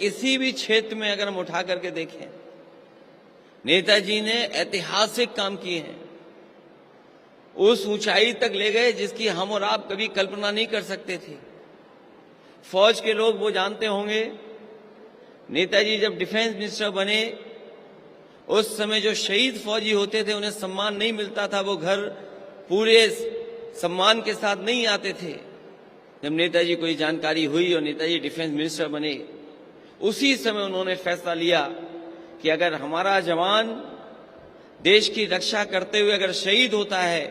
किसी भी क्षेत्र में अगर हम उठा करके देखें, नेताजी ने ऐतिहासिक काम किए हैं, उस ऊंचाई तक ले गए जिसकी हम और आप कभी कल्पना नहीं कर सकते थे। फौज के लोग वो जानते होंगे, नेताजी जब डिफेंस मिनिस्टर बने उस समय जो शहीद फौजी होते थे उन्हें सम्मान नहीं मिलता था, वो घर पूरे सम्मान के साथ नहीं आते थे। जब नेताजी को ये जानकारी हुई और नेताजी डिफेंस मिनिस्टर बने, उसी समय उन्होंने फैसला लिया कि अगर हमारा जवान देश की रक्षा करते हुए अगर शहीद होता है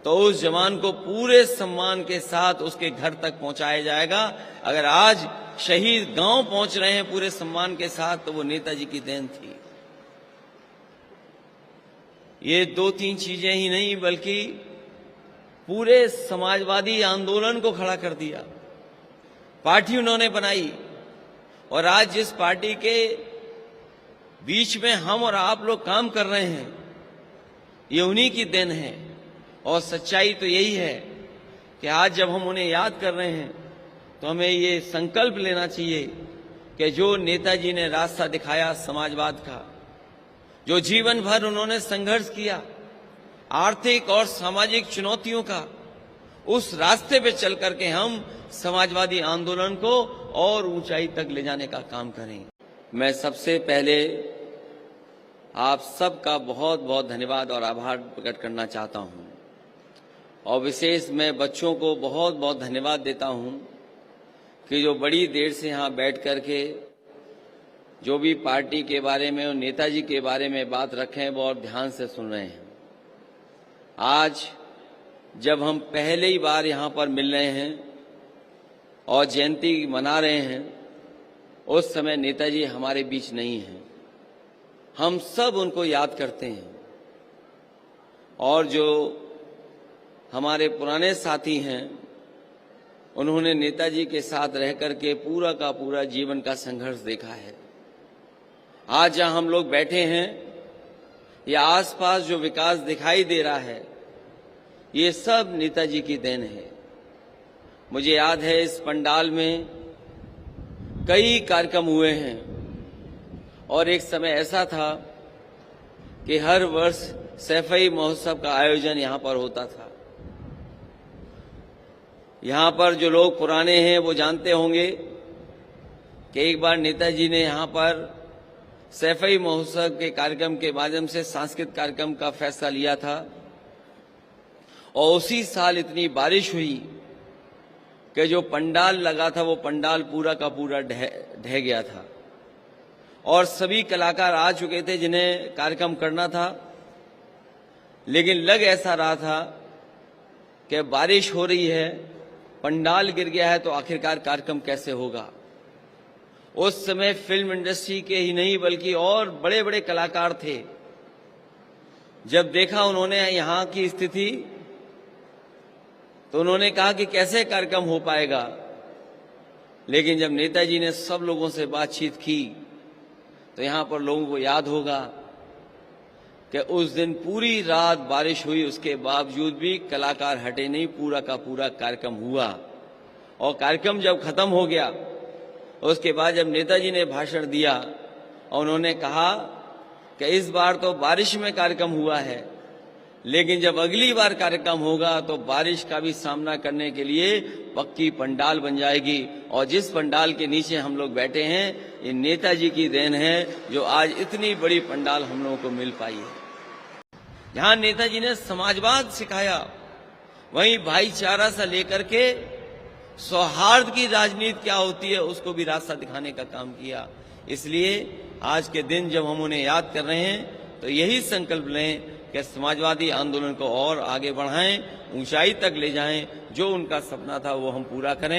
तो उस जवान को पूरे सम्मान के साथ उसके घर तक पहुंचाया जाएगा। अगर आज शहीद गांव पहुंच रहे हैं पूरे सम्मान के साथ तो वो नेताजी की देन थी। ये 2-3 चीजें ही नहीं बल्कि पूरे समाजवादी आंदोलन को खड़ा कर दिया। पार्टी उन्होंने बनाई और आज जिस पार्टी के बीच में हम और आप लोग काम कर रहे हैं ये उन्हीं की देन है। और सच्चाई तो यही है कि आज जब हम उन्हें याद कर रहे हैं तो हमें ये संकल्प लेना चाहिए कि जो नेताजी ने रास्ता दिखाया समाजवाद का, जो जीवन भर उन्होंने संघर्ष किया आर्थिक और सामाजिक चुनौतियों का, उस रास्ते पे चल करके हम समाजवादी आंदोलन को और ऊंचाई तक ले जाने का काम करें। मैं सबसे पहले आप सबका बहुत बहुत धन्यवाद और आभार प्रकट करना चाहता हूं और विशेष मैं बच्चों को बहुत बहुत धन्यवाद देता हूं कि जो बड़ी देर से यहां बैठ करके जो भी पार्टी के बारे में और नेताजी के बारे में बात रखें वो और ध्यान से सुन रहे हैं। आज जब हम पहले ही बार यहां पर मिल रहे हैं और जयंती मना रहे हैं, उस समय नेताजी हमारे बीच नहीं हैं। हम सब उनको याद करते हैं और जो हमारे पुराने साथी हैं उन्होंने नेताजी के साथ रह करके पूरा का पूरा जीवन का संघर्ष देखा है। आज जहां हम लोग बैठे हैं या आसपास जो विकास दिखाई दे रहा है ये सब नेताजी की देन है। मुझे याद है इस पंडाल में कई कार्यक्रम हुए हैं और एक समय ऐसा था कि हर वर्ष सैफई महोत्सव का आयोजन यहां पर होता था। यहां पर जो लोग पुराने हैं वो जानते होंगे कि एक बार नेताजी ने यहां पर सैफई महोत्सव के कार्यक्रम के माध्यम से सांस्कृतिक कार्यक्रम का फैसला लिया था और उसी साल इतनी बारिश हुई कि जो पंडाल लगा था वो पंडाल पूरा का पूरा ढह गया था और सभी कलाकार आ चुके थे जिन्हें कार्यक्रम करना था, लेकिन लग ऐसा रहा था कि बारिश हो रही है, पंडाल गिर गया है तो आखिरकार कार्यक्रम कैसे होगा। उस समय फिल्म इंडस्ट्री के ही नहीं बल्कि और बड़े बड़े कलाकार थे। जब देखा उन्होंने यहाँ की स्थिति तो उन्होंने कहा कि कैसे कार्यक्रम हो पाएगा, लेकिन जब नेताजी ने सब लोगों से बातचीत की तो यहाँ पर लोगों को याद होगा कि उस दिन पूरी रात बारिश हुई, उसके बावजूद भी कलाकार हटे नहीं, पूरा का पूरा कार्यक्रम हुआ। और कार्यक्रम जब खत्म हो गया उसके बाद जब नेताजी ने भाषण दिया और उन्होंने कहा कि इस बार तो बारिश में कार्यक्रम हुआ है, लेकिन जब अगली बार कार्यक्रम होगा तो बारिश का भी सामना करने के लिए पक्की पंडाल बन जाएगी। और जिस पंडाल के नीचे हम लोग बैठे हैं ये नेताजी की देन है जो आज इतनी बड़ी पंडाल हम लोगों को मिल पाई है। जहां नेताजी ने समाजवाद सिखाया वहीं भाईचारा से लेकर के सौहार्द की राजनीति क्या होती है उसको भी रास्ता दिखाने का काम किया। इसलिए आज के दिन जब हम उन्हें याद कर रहे हैं तो यही संकल्प लें कि समाजवादी आंदोलन को और आगे बढ़ाएं, ऊंचाई तक ले जाएं, जो उनका सपना था वो हम पूरा करें।